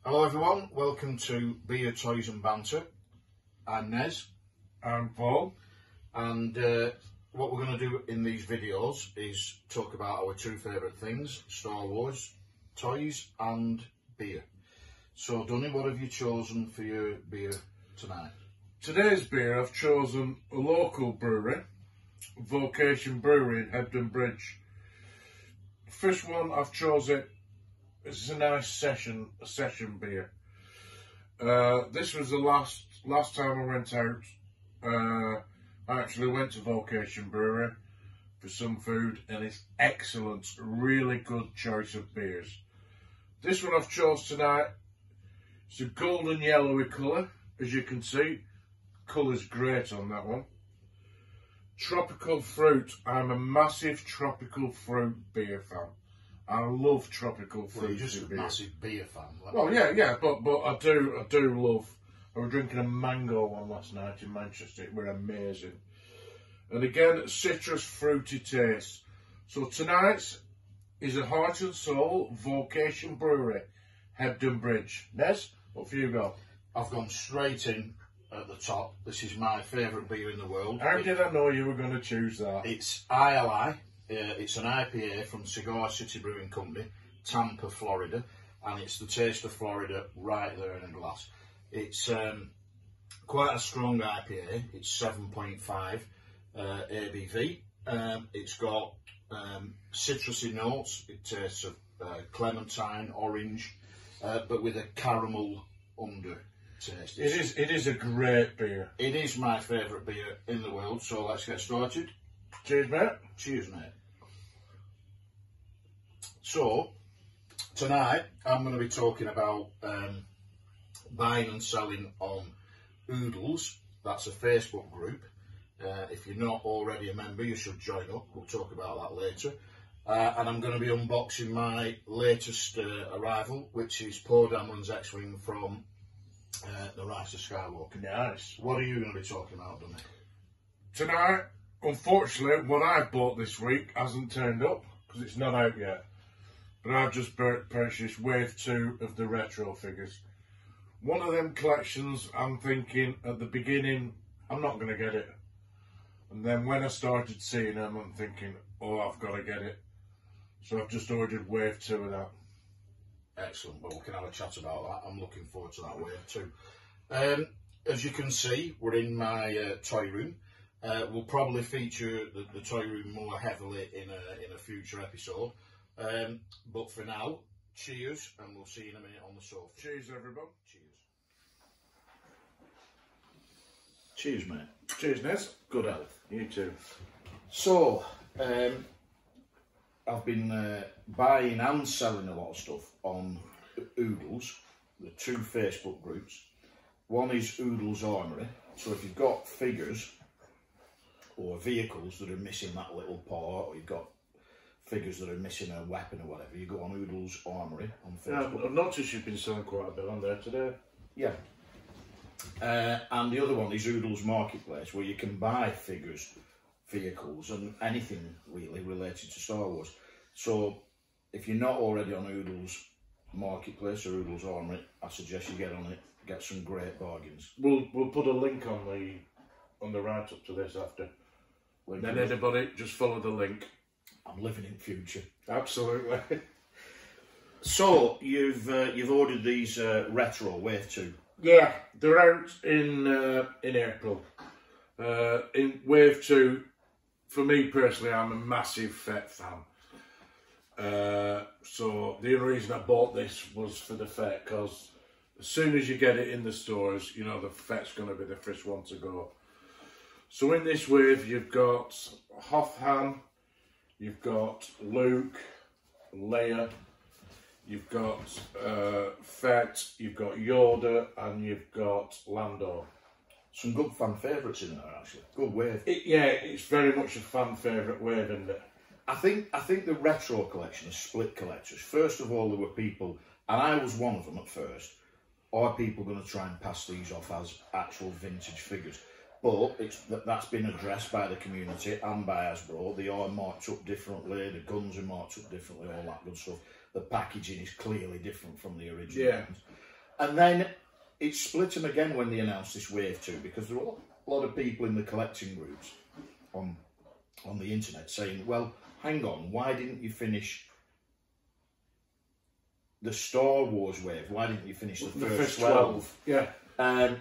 Hello everyone, welcome to Beer, Toys and Banter. I'm Nez. I'm Paul. And what we're going to do in these videos is talk about our two favourite things, Star Wars, toys and beer. So Dunny, what have you chosen for your beer tonight? Today's beer I've chosen a local brewery, Vocation Brewery in Hebden Bridge. First one I've chosen, this is a nice session beer. This was the last time I went out. I actually went to Vocation Brewery for some food, and it's excellent, really good choice of beers. This one I've chose tonight, it's a golden yellowy colour, as you can see. Colour's great on that one. Tropical fruit. I'm a massive tropical fruit beer fan. I love tropical fruit. Well, you're just a beer. massive beer fan. Well, yeah, but I do love. I was drinking a mango one last night in Manchester. It were amazing. And again, citrus fruity taste. So tonight's is a Heart and Soul Vocation Brewery, Hebden Bridge. Nez, what have you got? I've gone straight in at the top. This is my favourite beer in the world. How did I know you were going to choose that? It's ILI. It's an IPA from Cigar City Brewing Company, Tampa, Florida, and it's the taste of Florida right there in a glass. It's quite a strong IPA. It's 7.5 ABV. It's got citrusy notes. It tastes of clementine, orange, but with a caramel undertaste. It is a great beer. It is my favourite beer in the world. So let's get started. Cheers, mate. Cheers, mate. So, tonight I'm going to be talking about buying and selling on Oodles. That's a Facebook group. If you're not already a member, you should join up. We'll talk about that later. And I'm going to be unboxing my latest arrival, which is Poe Dameron's X-Wing from The Rise of Skywalker. Nice. What are you going to be talking about, Dunny? Tonight, unfortunately, what I bought this week hasn't turned up because it's not out yet. But I've just purchased Wave 2 of the retro figures. One of them collections, I'm thinking at the beginning, I'm not going to get it. And then when I started seeing them, I'm thinking, oh, I've got to get it. So I've just ordered Wave 2 of that. Excellent. Well, we can have a chat about that. I'm looking forward to that Wave 2. As you can see, we're in my toy room. We'll probably feature the toy room more heavily in a future episode. But for now, cheers, and we'll see you in a minute on the sofa. Cheers, everyone. Cheers. Cheers, mate. Cheers, Nez. Good health. You too. So, I've been buying and selling a lot of stuff on Oodles, the two Facebook groups. One is Oodles Armoury. So if you've got figures or vehicles that are missing that little part, or you've got figures that are missing a weapon or whatever, you go on Oodles Armoury on Facebook. I've noticed you've been selling quite a bit on there today. Yeah. And the other one is Oodles Marketplace, where you can buy figures, vehicles, and anything really related to Star Wars. So if you're not already on Oodles Marketplace or Oodles Armoury, I suggest you get on it, get some great bargains. We'll put a link on the write up to this after. Then anybody just follow the link. I'm living in future. Absolutely. So you've ordered these retro Wave 2. Yeah, they're out in April. In Wave 2, for me personally, I'm a massive Fett fan. So the only reason I bought this was for the Fett, because as soon as you get it in the stores, you know the Fett's going to be the first one to go. So in this wave, you've got Hoth Han, you've got Luke, Leia, you've got Fett, you've got Yoda, and you've got Lando. Some good fan favourites in there, actually. Good wave. Yeah, it's very much a fan favourite wave, isn't it? I think the retro collection is split collectors. First of all, there were people, and I was one of them at first, are people going to try and pass these off as actual vintage figures? But that's been addressed by the community and by Hasbro. They are marked up differently, the guns are marked up differently, all that good stuff. The packaging is clearly different from the original ones. And then it split them again when they announced this Wave 2, because there were a lot of people in the collecting groups on the internet saying, well, hang on, why didn't you finish the Star Wars Wave? Why didn't you finish the first 12? Yeah.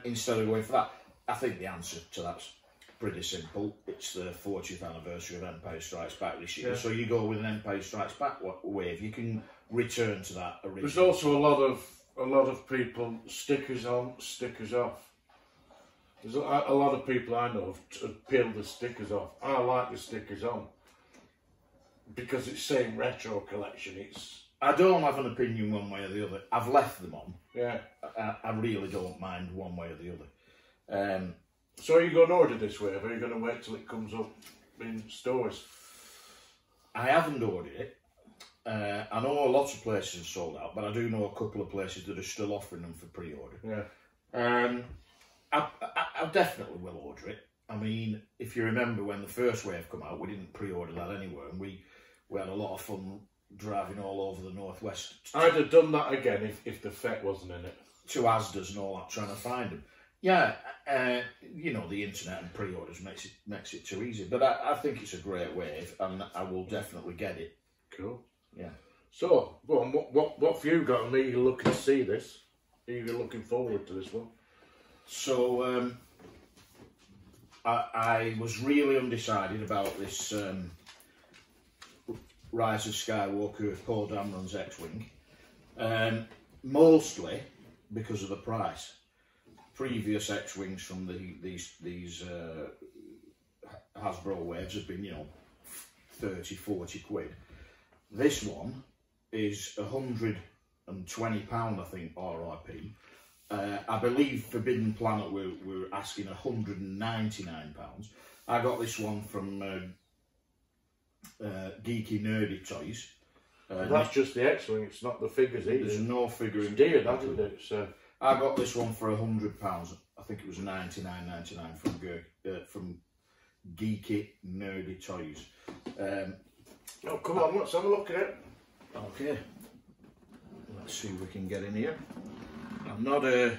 Instead of going for that? I think the answer to that's pretty simple. It's the 40th anniversary of Empire Strikes Back this year. Yeah. So you go with an Empire Strikes Back wave, you can return to that original. There's also a lot of people, stickers on, stickers off. There's a lot of people I know have peeled the stickers off. I like the stickers on because it's saying retro collection. I don't have an opinion one way or the other. I've left them on. Yeah. I really don't mind one way or the other. So are you going to order this wave, or are you going to wait till it comes up in stores? I haven't ordered it. I know a lot of places are sold out, but I do know a couple of places that are still offering them for pre-order. Yeah. I definitely will order it. I mean, if you remember when the first wave came out, we didn't pre-order that anywhere, and we had a lot of fun driving all over the northwest. I'd have done that again if the FET wasn't in it. To Asda's and all that, trying to find them. Yeah, you know, the internet and pre-orders makes it too easy. But I think it's a great wave, and I will definitely get it. Cool. Yeah. So, go on, what have you got? Are you looking to see this? Are you looking forward to this one? So, I was really undecided about this Rise of Skywalker with Paul Dameron's X-Wing. Mostly because of the price. Previous X-Wings from these Hasbro waves have been, you know, 30, 40 quid. This one is £120, I think, RRP. I believe Forbidden Planet we're asking £199. I got this one from Geeky Nerdy Toys. That's just the X-Wing, it's not the figures either. There's no figure in dear, that isn't it? So I got this one for £100. I think it was $99.99 from Geeky Nerdy Toys. Oh, come on, let's have a look at it. Okay, let's see if we can get in here. I'm not a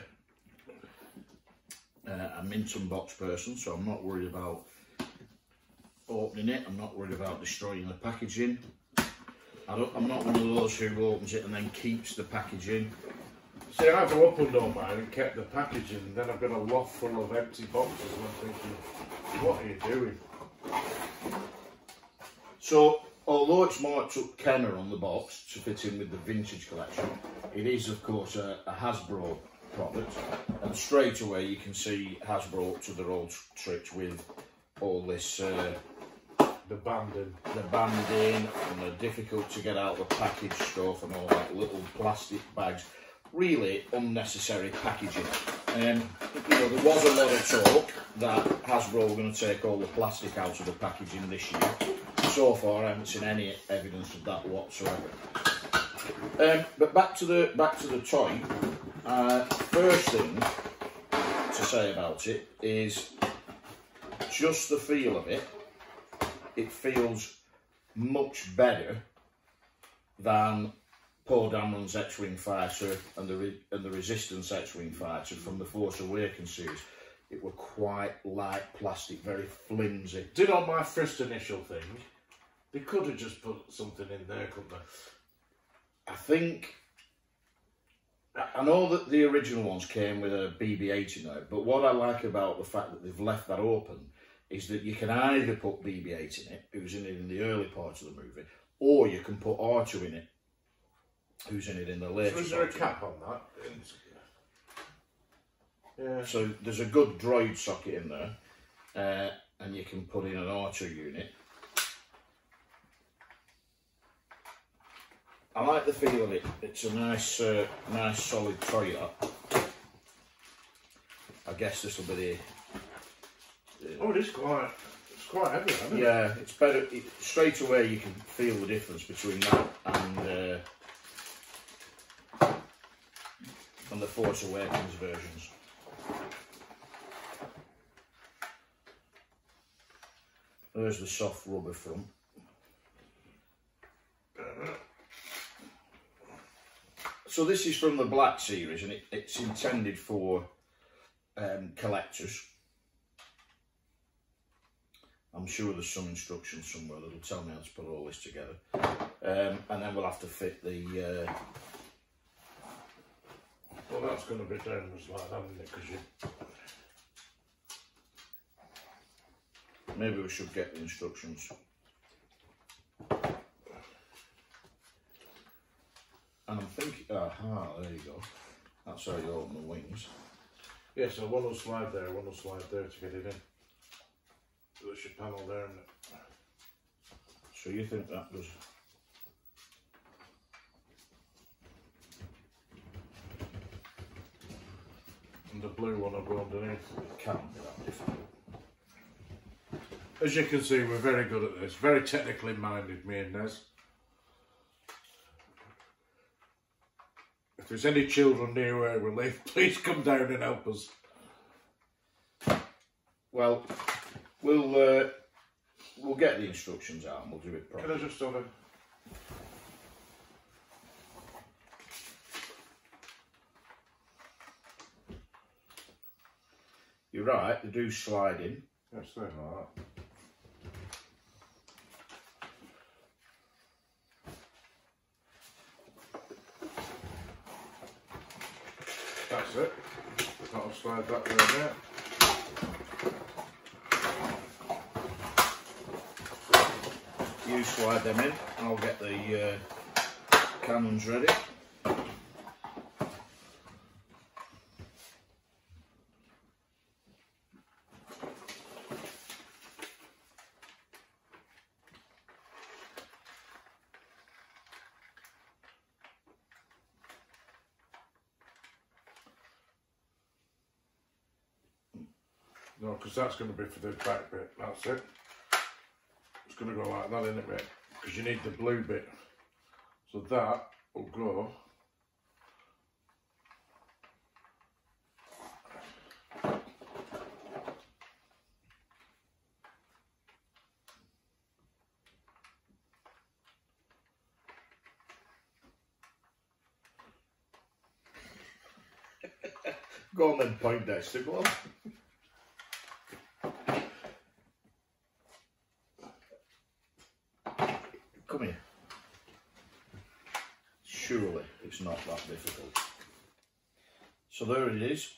mint and box person, so I'm not worried about opening it. I'm not worried about destroying the packaging. I'm not one of those who opens it and then keeps the packaging. See, I've opened all mine and kept the packaging, and then I've got a loft full of empty boxes, and I'm thinking, what are you doing? So, although it's marked up Kenner on the box to fit in with the vintage collection, it is, of course, a Hasbro product, and straight away you can see Hasbro up to their old tricks with all this the banding and the difficult to get out the package stuff and all that, little plastic bags. Really unnecessary packaging. You know, there was a lot of talk that Hasbro were going to take all the plastic out of the packaging this year. So far, I haven't seen any evidence of that whatsoever. But back to the toy. First thing to say about it is just the feel of it. It feels much better than Paul Dameron's X-Wing fighter and the Resistance X-Wing fighter from the Force Awakens series. It were quite light plastic, very flimsy. Did on my first initial thing, they could have just put something in there, couldn't they? I think, I know that the original ones came with a BB-8 in there, but what I like about the fact that they've left that open is that you can either put BB-8 in it, who's in it in the early part of the movie, or you can put R2 in it, who's in it in the later. So is there a cap on that? Yeah. So there's a good droid socket in there, and you can put in an R2 unit. I like the feel of it. It's a nice, nice solid toy. That. I guess this will be the. Oh, it is quite. It's quite heavy, isn't it? Yeah, it's better. Straight away, you can feel the difference between that and the Force Awakens versions. There's the soft rubber front. So this is from the Black series, and it's intended for collectors. I'm sure there's some instructions somewhere that'll tell me how to put all this together. And then we'll have to fit the... Well, that's going to be dangerous like that, isn't it? Because you... Maybe we should get the instructions. And I'm thinking... Aha, there you go. That's how you open the wings. Yeah, so one will slide there, one will slide there to get it in. There's your panel there, isn't it? So you think that does... And the blue one will go underneath. It can't be that difficult. As you can see, we're very good at this. Very technically minded, me and Nez. If there's any children near where we live, please come down and help us. Well, we'll get the instructions out and we'll do it properly. Can I just have a... You're right, they do slide in. Yes, they're like that. That's it. That'll slide that way there. You slide them in, I'll get the cannons ready. No, because that's going to be for the back bit, that's it. It's going to go like that, isn't it, mate? Because you need the blue bit. So that will go... Go on then, Poindexter, go on. Come here. Surely it's not that difficult. So there it is,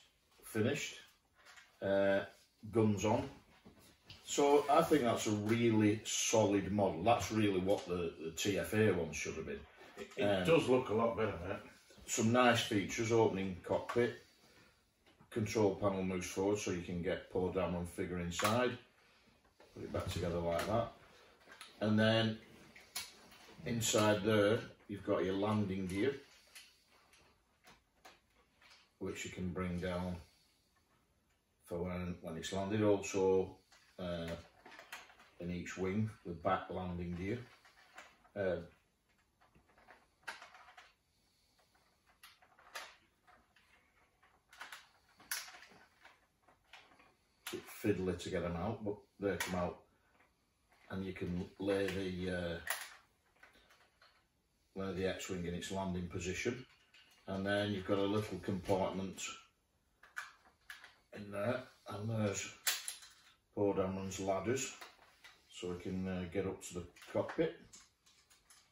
finished. Guns on. So I think that's a really solid model. That's really what the TFA one should have been. It does look a lot better, mate. Some nice features: opening cockpit, control panel moves forward so you can get Poor Dameron figure inside, put it back together like that, and then inside there you've got your landing gear, which you can bring down for when it's landed. Also in each wing the back landing gear. Bit fiddly to get them out, but they come out, and you can lay the X-wing in its landing position, and then you've got a little compartment in there, and there's Poor Dameron's ladders, so we can get up to the cockpit,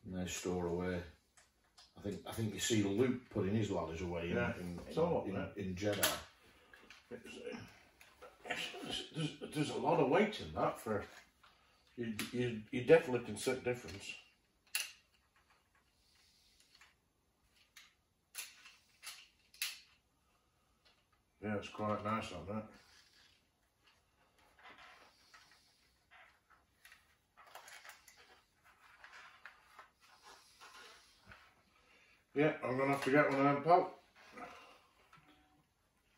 and they store away. I think you see Luke putting his ladders away in Jedi. There's a lot of weight in that for you definitely can see the difference. Yeah, it's quite nice on that. Yeah, I'm gonna have to get one of them, pal.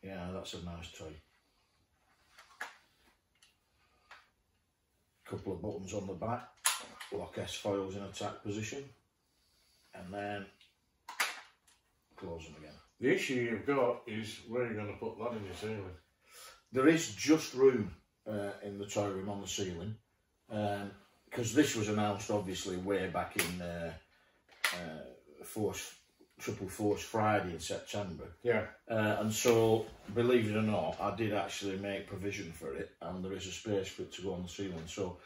Yeah, that's a nice toy. Couple of buttons on the back, lock S foils in attack position, and then close them again. The issue you've got is where you're going to put that in your ceiling. There is just room in the toy room on the ceiling, because this was announced obviously way back in Triple Force Friday in September. Yeah. And so, believe it or not, I did actually make provision for it, and there is a space for it to go on the ceiling. So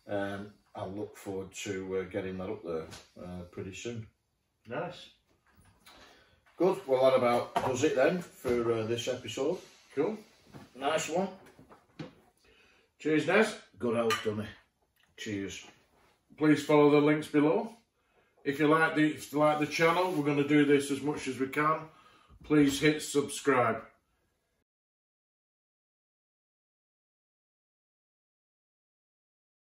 I look forward to getting that up there pretty soon. Nice. Good. Well, that about does it then for this episode. Cool. Nice one. Cheers, Des. Good health, Dunny. Cheers. Please follow the links below. If you like the channel, we're going to do this as much as we can. Please hit subscribe.